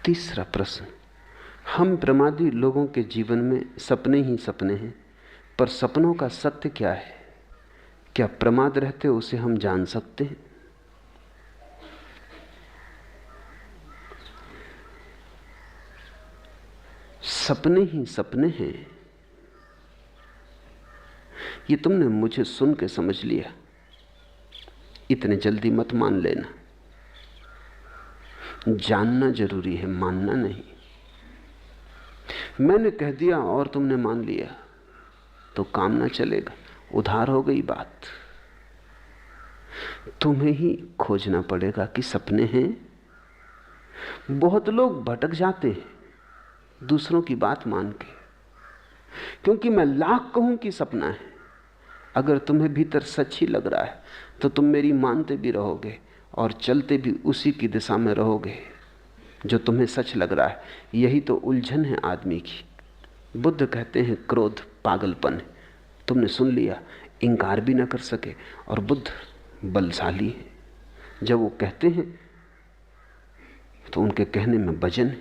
तीसरा प्रश्न, हम प्रमादी लोगों के जीवन में सपने ही सपने हैं, पर सपनों का सत्य क्या है? क्या प्रमाद रहते उसे हम जान सकते हैं? सपने ही सपने हैं, ये तुमने मुझे सुन के समझ लिया। इतने जल्दी मत मान लेना। जानना जरूरी है, मानना नहीं। मैंने कह दिया और तुमने मान लिया तो काम ना चलेगा, उधार हो गई बात। तुम्हें ही खोजना पड़ेगा कि सपने हैं। बहुत लोग भटक जाते हैं दूसरों की बात मान के, क्योंकि मैं लाख कहूं कि सपना है, अगर तुम्हें भीतर सच ही लग रहा है तो तुम मेरी मानते भी रहोगे और चलते भी उसी की दिशा में रहोगे जो तुम्हें सच लग रहा है। यही तो उलझन है आदमी की। बुद्ध कहते हैं क्रोध पागलपन है। तुमने सुन लिया, इंकार भी ना कर सके। और बुद्ध बलशाली है, जब वो कहते हैं तो उनके कहने में वजन है,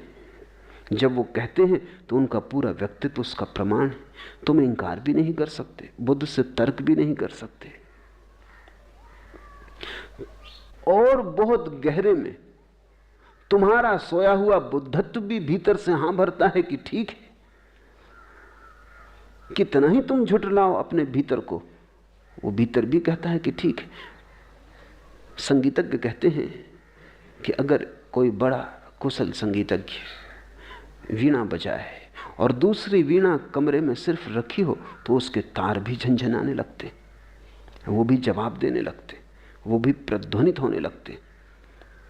जब वो कहते हैं तो उनका पूरा व्यक्तित्व उसका प्रमाण है। तुम इंकार भी नहीं कर सकते, बुद्ध से तर्क भी नहीं कर सकते। और बहुत गहरे में तुम्हारा सोया हुआ बुद्धत्व भी भीतर से हां भरता है कि ठीक है। कितना ही तुम झुठलाओ अपने भीतर को, वो भीतर भी कहता है कि ठीक है। संगीतज्ञ कहते हैं कि अगर कोई बड़ा कुशल संगीतज्ञ वीणा बजाए और दूसरी वीणा कमरे में सिर्फ रखी हो तो उसके तार भी झंझनाने लगते, वो भी जवाब देने लगते, वो भी प्रतिध्वनित होने लगते।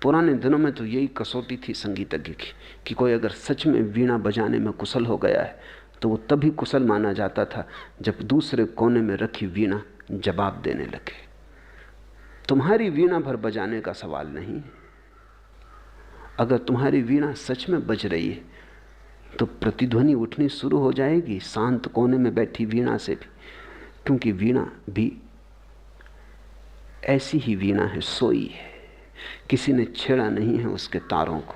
पुराने दिनों में तो यही कसौटी थी संगीतज्ञ की कि कोई अगर सच में वीणा बजाने में कुशल हो गया है तो वो तभी कुशल माना जाता था जब दूसरे कोने में रखी वीणा जवाब देने लगे। तुम्हारी वीणा भर बजाने का सवाल नहीं। अगर तुम्हारी वीणा सच में बज रही है तो प्रतिध्वनि उठनी शुरू हो जाएगी शांत कोने में बैठी वीणा से भी, क्योंकि वीणा भी ऐसी ही वीणा है, सोई है, किसी ने छेड़ा नहीं है उसके तारों को।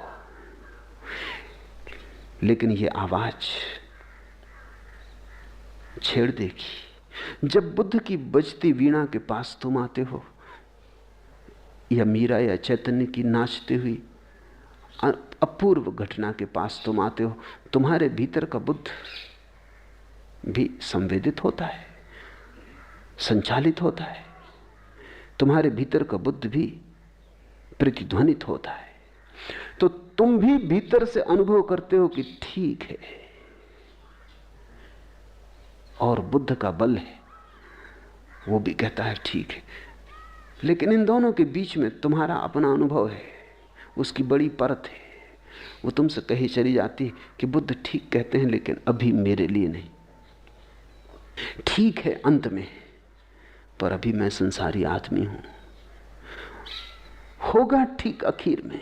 लेकिन ये आवाज छेड़ देगी। जब बुद्ध की बजती वीणा के पास तुम आते हो, या मीरा या चैतन्य की नाचती हुई अपूर्व घटना के पास तुम आते हो, तुम्हारे भीतर का बुद्ध भी संवेदित होता है, संचालित होता है। तुम्हारे भीतर का बुद्ध भी प्रतिध्वनित होता है। तो तुम भी भीतर से अनुभव करते हो कि ठीक है, और बुद्ध का बल है, वो भी कहता है ठीक है। लेकिन इन दोनों के बीच में तुम्हारा अपना अनुभव है, उसकी बड़ी परत है। वो तुमसे कही चली जाती है कि बुद्ध ठीक कहते हैं लेकिन अभी मेरे लिए नहीं। ठीक है अंत में, पर अभी मैं संसारी आदमी हूं। होगा ठीक आखिर में,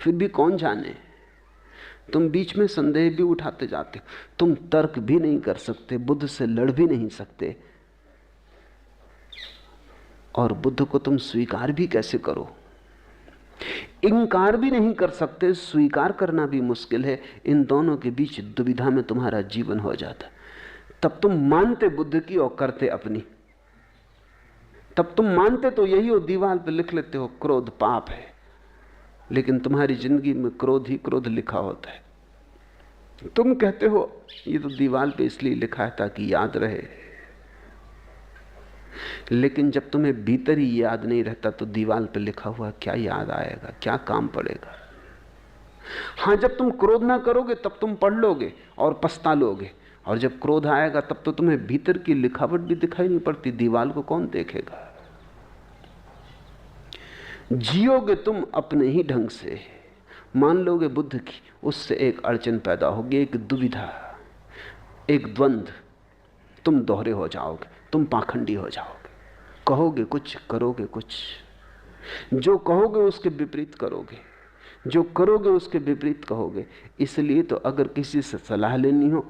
फिर भी कौन जाने। तुम बीच में संदेह भी उठाते जाते हो, तुम तर्क भी नहीं कर सकते, बुद्ध से लड़ भी नहीं सकते, और बुद्ध को तुम स्वीकार भी कैसे करो। इनकार भी नहीं कर सकते, स्वीकार करना भी मुश्किल है। इन दोनों के बीच दुविधा में तुम्हारा जीवन हो जाता। तब तुम मानते बुद्ध की और करते अपनी। तब तुम मानते तो यही हो, दीवार पे लिख लेते हो क्रोध पाप है, लेकिन तुम्हारी जिंदगी में क्रोध ही क्रोध लिखा होता है। तुम कहते हो ये तो दीवार पे इसलिए लिखा है ताकि याद रहे, लेकिन जब तुम्हें भीतर ही याद नहीं रहता तो दीवार पे लिखा हुआ क्या याद आएगा, क्या काम पड़ेगा। हां, जब तुम क्रोध ना करोगे तब तुम पढ़ लोगे और पछता लोगे, और जब क्रोध आएगा तब तो तुम्हें भीतर की लिखावट भी दिखाई नहीं पड़ती, दीवार को कौन देखेगा। जियोगे तुम अपने ही ढंग से, मान लोगे बुद्ध की, उससे एक अड़चन पैदा होगी, एक दुविधा, एक द्वंद्व। तुम दोहरे हो जाओगे, तुम पाखंडी हो जाओगे, कहोगे कुछ करोगे कुछ, जो कहोगे उसके विपरीत करोगे, जो करोगे उसके विपरीत कहोगे। इसलिए तो अगर किसी से सलाह लेनी हो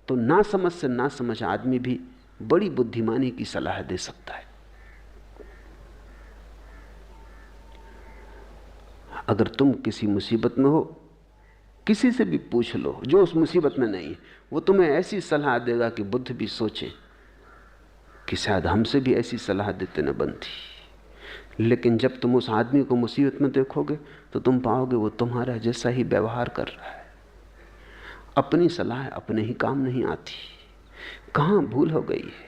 तो ना समझ से ना समझ आदमी भी बड़ी बुद्धिमानी की सलाह दे सकता है। अगर तुम किसी मुसीबत में हो, किसी से भी पूछ लो जो उस मुसीबत में नहीं है, वो तुम्हें ऐसी सलाह देगा कि बुद्ध भी सोचे कि शायद हमसे भी ऐसी सलाह देते न बनती। लेकिन जब तुम उस आदमी को मुसीबत में देखोगे तो तुम पाओगे वो तुम्हारा जैसा ही व्यवहार कर रहा है। अपनी सलाह अपने ही काम नहीं आती। कहाँ भूल हो गई है।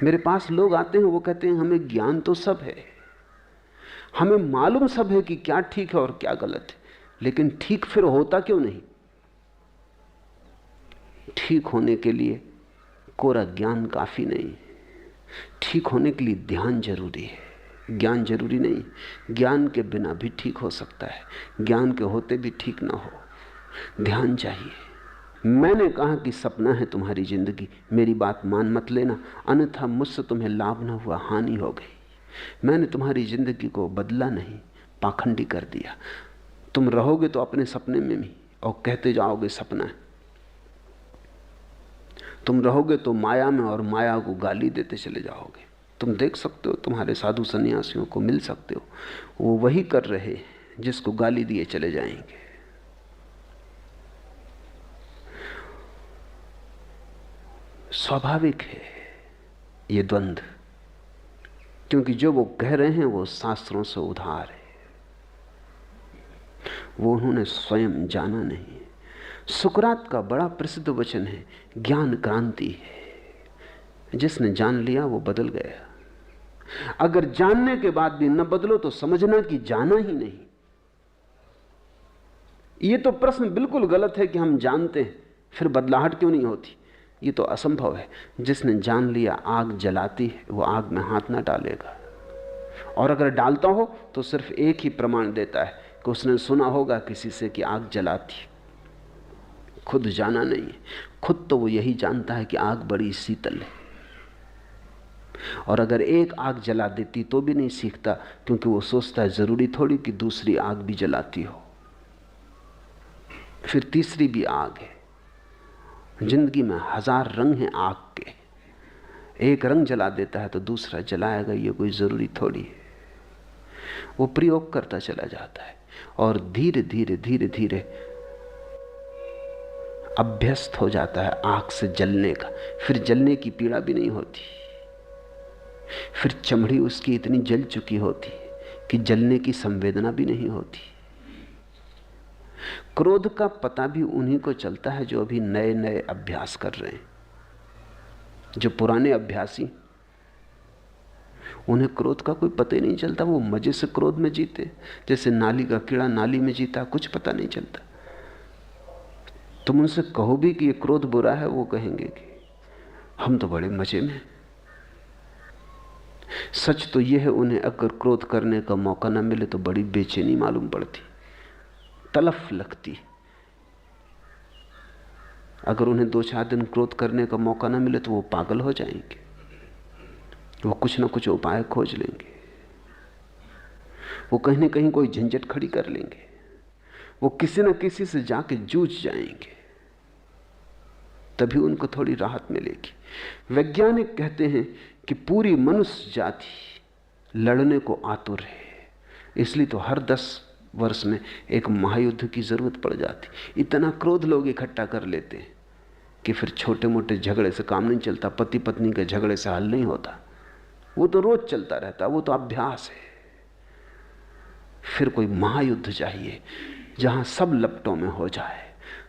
मेरे पास लोग आते हैं, वो कहते हैं हमें ज्ञान तो सब है, हमें मालूम सब है कि क्या ठीक है और क्या गलत है, लेकिन ठीक फिर होता क्यों नहीं? ठीक होने के लिए कोरा ज्ञान काफी नहीं। ठीक होने के लिए ध्यान जरूरी है, ज्ञान जरूरी नहीं। ज्ञान के बिना भी ठीक हो सकता है, ज्ञान के होते भी ठीक ना हो, ध्यान चाहिए। मैंने कहा कि सपना है तुम्हारी जिंदगी, मेरी बात मान मत लेना, अन्यथा मुझसे तुम्हें लाभ ना हुआ, हानि हो गई। मैंने तुम्हारी जिंदगी को बदला नहीं, पाखंडी कर दिया। तुम रहोगे तो अपने सपने में भी और कहते जाओगे सपना है। तुम रहोगे तो माया में और माया को गाली देते चले जाओगे। तुम देख सकते हो, तुम्हारे साधु सन्यासियों को मिल सकते हो, वो वही कर रहे जिसको गाली दिए चले जाएंगे। स्वाभाविक है ये द्वंद्व, क्योंकि जो वो कह रहे हैं वो शास्त्रों से उधार है, वो उन्होंने स्वयं जाना नहीं। सुकरात का बड़ा प्रसिद्ध वचन है, ज्ञान क्रांति है। जिसने जान लिया वो बदल गया। अगर जानने के बाद भी न बदलो तो समझना कि जाना ही नहीं। ये तो प्रश्न बिल्कुल गलत है कि हम जानते हैं फिर बदलाहट क्यों नहीं होती। ये तो असंभव है। जिसने जान लिया आग जलाती है, वो आग में हाथ ना डालेगा, और अगर डालता हो तो सिर्फ एक ही प्रमाण देता है कि उसने सुना होगा किसी से कि आग जलाती, खुद जाना नहीं है। खुद तो वो यही जानता है कि आग बड़ी शीतल है, और अगर एक आग जला देती तो भी नहीं सीखता, क्योंकि वो सोचता है जरूरी थोड़ी कि दूसरी आग भी जलाती हो, फिर तीसरी भी आग है। जिंदगी में हजार रंग हैं आग के, एक रंग जला देता है तो दूसरा जलाएगा, ये कोई जरूरी थोड़ी है। वो प्रयोग करता चला जाता है और धीरे धीरे धीरे धीरे अभ्यस्त हो जाता है आग से जलने का। फिर जलने की पीड़ा भी नहीं होती, फिर चमड़ी उसकी इतनी जल चुकी होती कि जलने की संवेदना भी नहीं होती। क्रोध का पता भी उन्हीं को चलता है जो अभी नए नए अभ्यास कर रहे हैं। जो पुराने अभ्यासी, उन्हें क्रोध का कोई पता ही नहीं चलता, वो मजे से क्रोध में जीते, जैसे नाली का कीड़ा नाली में जीता, कुछ पता नहीं चलता। तुम उनसे कहो भी कि ये क्रोध बुरा है, वो कहेंगे कि हम तो बड़े मजे में। सच तो यह है, उन्हें अगर क्रोध करने का मौका न मिले तो बड़ी बेचैनी मालूम पड़ती, तलफ लगती। अगर उन्हें 2-4 दिन क्रोध करने का मौका न मिले तो वो पागल हो जाएंगे, वो कुछ ना कुछ उपाय खोज लेंगे, वो कहीं ना कहीं कोई झंझट खड़ी कर लेंगे, वो किसी न किसी से जाके जूझ जाएंगे, तभी उनको थोड़ी राहत मिलेगी। वैज्ञानिक कहते हैं कि पूरी मनुष्य जाति लड़ने को आतुर है, इसलिए तो हर 10 वर्ष में एक महायुद्ध की जरूरत पड़ जाती। इतना क्रोध लोग इकट्ठा कर लेते हैं कि फिर छोटे मोटे झगड़े से काम नहीं चलता, पति पत्नी के झगड़े से हल नहीं होता, वो तो रोज चलता रहता, वो तो अभ्यास है। फिर कोई महायुद्ध चाहिए जहां सब लपटों में हो जाए,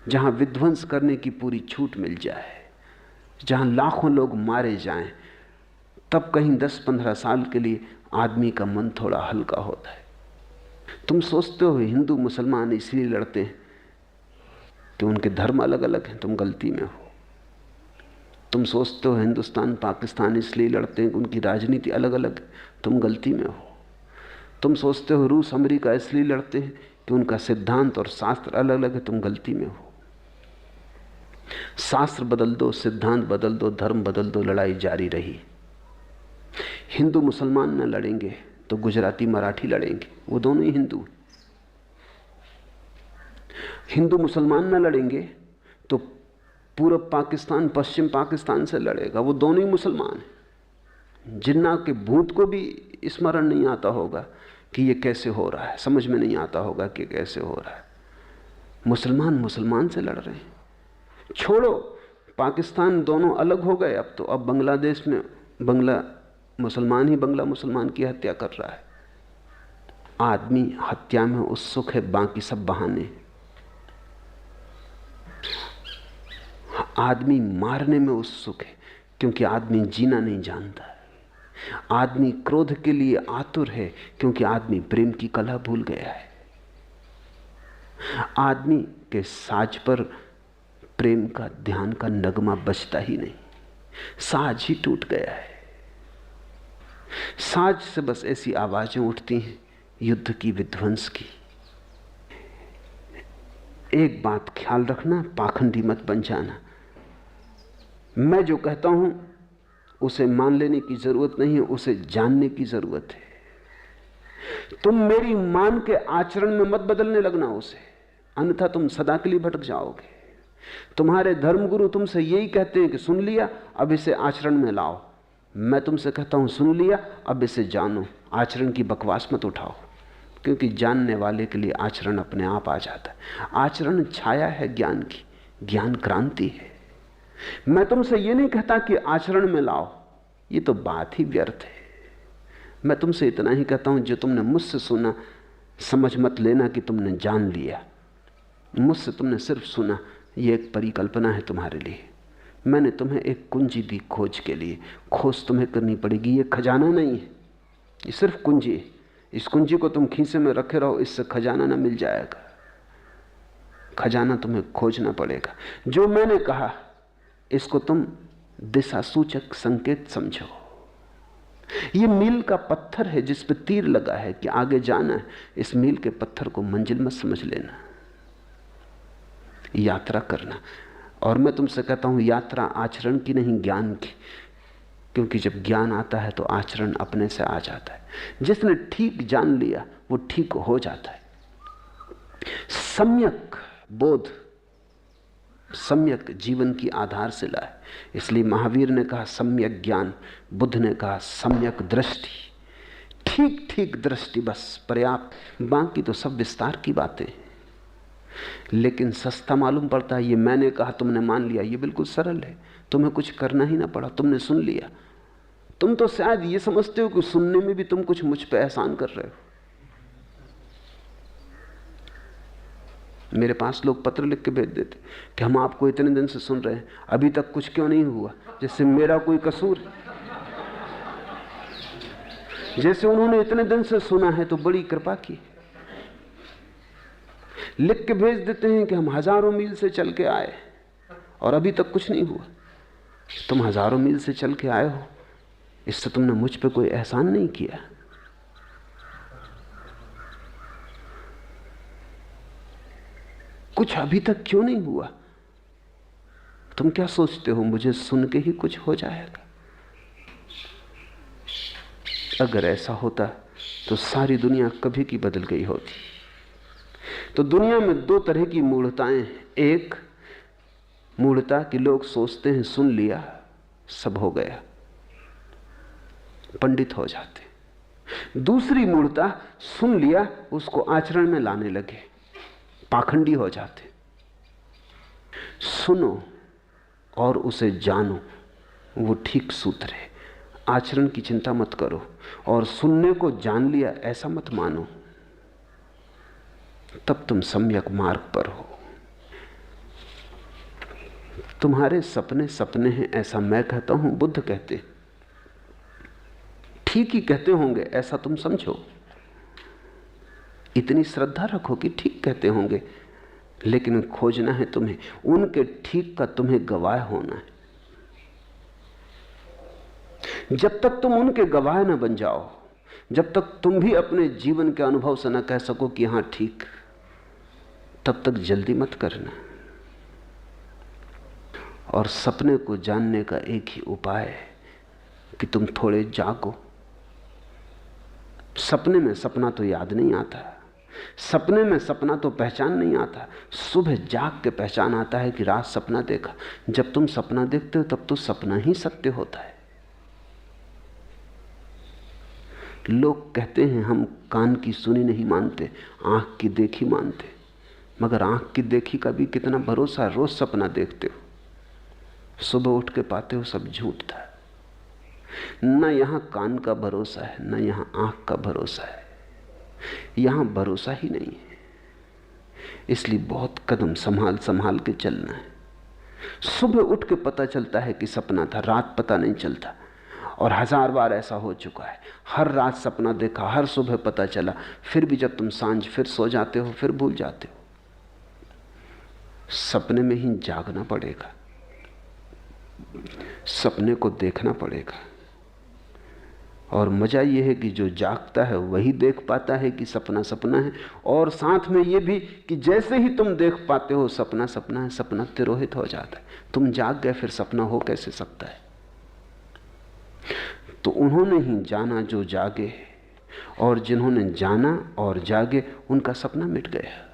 जहां विध्वंस करने की पूरी छूट मिल जाए, जहां लाखों लोग मारे जाएं, तब कहीं 10-15 साल के लिए आदमी का मन थोड़ा हल्का होता है। तुम सोचते हो हिंदू मुसलमान इसलिए लड़ते हैं कि उनके धर्म अलग अलग हैं, तुम गलती में हो। तुम सोचते हो हिंदुस्तान पाकिस्तान इसलिए लड़ते हैं कि उनकी राजनीति अलग अलग है, तुम गलती में हो। तुम सोचते हो रूस अमेरिका इसलिए लड़ते हैं कि उनका सिद्धांत और शास्त्र अलग अलग है, तुम गलती में हो। शास्त्र बदल दो, सिद्धांत बदल दो, धर्म बदल दो, लड़ाई जारी रही। हिंदू मुसलमान न लड़ेंगे तो गुजराती मराठी लड़ेंगे, वो दोनों ही हिंदू। हिंदू मुसलमान न लड़ेंगे तो पूर्व पाकिस्तान पश्चिम पाकिस्तान से लड़ेगा, वो दोनों ही मुसलमान हैं। जिन्ना के भूत को भी स्मरण नहीं आता होगा कि ये कैसे हो रहा है, समझ में नहीं आता होगा कि कैसे हो रहा है। मुसलमान मुसलमान से लड़ रहे हैं। छोड़ो पाकिस्तान, दोनों अलग हो गए अब तो। अब बांग्लादेश में बंगला मुसलमान ही बंगला मुसलमान की हत्या कर रहा है। आदमी हत्या में उत्सुक है, बाकी सब बहाने। आदमी मारने में उत्सुक है क्योंकि आदमी जीना नहीं जानता है। आदमी क्रोध के लिए आतुर है क्योंकि आदमी प्रेम की कला भूल गया है। आदमी के साज पर प्रेम का, ध्यान का नगमा बजता ही नहीं, साज ही टूट गया है। साज से बस ऐसी आवाजें उठती हैं युद्ध की, विध्वंस की। एक बात ख्याल रखना, पाखंडी मत बन जाना। मैं जो कहता हूं उसे मान लेने की जरूरत नहीं है, उसे जानने की जरूरत है। तुम मेरी मान के आचरण में मत बदलने लगना उसे, अन्यथा तुम सदा के लिए भटक जाओगे। तुम्हारे धर्मगुरु तुमसे यही कहते हैं कि सुन लिया, अब इसे आचरण में लाओ। मैं तुमसे कहता हूं सुन लिया, अब इसे जानो। आचरण की बकवास मत उठाओ, क्योंकि जानने वाले के लिए आचरण अपने आप आ जाता है। आचरण छाया है ज्ञान की, ज्ञान क्रांति है। मैं तुमसे ये नहीं कहता कि आचरण में लाओ, ये तो बात ही व्यर्थ है। मैं तुमसे इतना ही कहता हूं, जो तुमने मुझसे सुना समझ मत लेना कि तुमने जान लिया। मुझसे तुमने सिर्फ सुना, ये एक परिकल्पना है तुम्हारे लिए। मैंने तुम्हें एक कुंजी दी खोज के लिए, खोज तुम्हें करनी पड़ेगी। ये खजाना नहीं है, ये सिर्फ कुंजी है। इस कुंजी को तुम खीसे में रखे रहो, इससे खजाना ना मिल जाएगा। खजाना तुम्हें खोजना पड़ेगा। जो मैंने कहा इसको तुम दिशा सूचक संकेत समझो। ये मील का पत्थर है जिस पे तीर लगा है कि आगे जाना है। इस मील के पत्थर को मंजिल मत समझ लेना, यात्रा करना। और मैं तुमसे कहता हूं यात्रा आचरण की नहीं, ज्ञान की। क्योंकि जब ज्ञान आता है तो आचरण अपने से आ जाता है। जिसने ठीक जान लिया वो ठीक हो जाता है। सम्यक बोध सम्यक जीवन की आधारशिला है। इसलिए महावीर ने कहा सम्यक ज्ञान, बुद्ध ने कहा सम्यक दृष्टि। ठीक ठीक दृष्टि बस पर्याप्त, बाकी तो सब विस्तार की बातें। लेकिन सस्ता मालूम पड़ता है। ये मैंने कहा तुमने मान लिया, ये बिल्कुल सरल है। तुम्हें कुछ करना ही ना पड़ा, तुमने सुन लिया। तुम तो शायद ये समझते हो कि सुनने में भी तुम कुछ मुझ पे एहसान कर रहे हो। मेरे पास लोग पत्र लिख के भेज देते कि हम आपको इतने दिन से सुन रहे हैं, अभी तक कुछ क्यों नहीं हुआ, जैसे मेरा कोई कसूर है। जैसे उन्होंने इतने दिन से सुना है तो बड़ी कृपा की। लिख के भेज देते हैं कि हम हजारों मील से चल के आए और अभी तक कुछ नहीं हुआ। तुम हजारों मील से चल के आए हो, इससे तुमने मुझ पे कोई एहसान नहीं किया। कुछ अभी तक क्यों नहीं हुआ? तुम क्या सोचते हो मुझे सुन के ही कुछ हो जाएगा? अगर ऐसा होता तो सारी दुनिया कभी की बदल गई होती। तो दुनिया में दो तरह की मूढ़ताएं हैं। एक मूढ़ता कि लोग सोचते हैं सुन लिया सब हो गया, पंडित हो जाते। दूसरी मूढ़ता सुन लिया उसको आचरण में लाने लगे, पाखंडी हो जाते। सुनो और उसे जानो, वो ठीक सूत्र है। आचरण की चिंता मत करो, और सुनने को जान लिया ऐसा मत मानो, तब तुम सम्यक मार्ग पर हो। तुम्हारे सपने सपने हैं ऐसा मैं कहता हूं, बुद्ध कहते। ठीक ही कहते होंगे ऐसा तुम समझो, इतनी श्रद्धा रखो कि ठीक कहते होंगे, लेकिन खोजना है तुम्हें। उनके ठीक का तुम्हें गवाह होना है। जब तक तुम उनके गवाह न बन जाओ, जब तक तुम भी अपने जीवन के अनुभव से न कह सको कि हां ठीक, तब तक जल्दी मत करना। और सपने को जानने का एक ही उपाय है कि तुम थोड़े जागो। सपने में सपना तो याद नहीं आता, सपने में सपना तो पहचान नहीं आता। सुबह जाग के पहचान आता है कि रात सपना देखा। जब तुम सपना देखते हो तब तो सपना ही सत्य होता है। लोग कहते हैं हम कान की सुनी नहीं मानते, आंख की देखी मानते। मगर आंख की देखी का भी कितना भरोसा। रोज सपना देखते हो, सुबह उठ के पाते हो सब झूठ था। न यहां कान का भरोसा है, न यहां आंख का भरोसा है, यहां भरोसा ही नहीं है। इसलिए बहुत कदम संभाल संभाल के चलना है। सुबह उठ के पता चलता है कि सपना था, रात पता नहीं चलता। और 1000 बार ऐसा हो चुका है, हर रात सपना देखा, हर सुबह पता चला, फिर भी जब तुम सांझ फिर सो जाते हो फिर भूल जाते हो। सपने में ही जागना पड़ेगा, सपने को देखना पड़ेगा। और मजा यह है कि जो जागता है वही देख पाता है कि सपना सपना है। और साथ में यह भी कि जैसे ही तुम देख पाते हो सपना सपना है, सपना तिरोहित हो जाता है। तुम जाग गए, फिर सपना हो कैसे सकता है? तो उन्होंने ही जाना जो जागे, और जिन्होंने जाना और जागे उनका सपना मिट गया।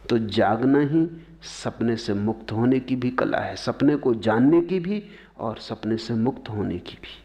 तो जागना ही सपने से मुक्त होने की भी कला है, सपने को जानने की भी और सपने से मुक्त होने की भी।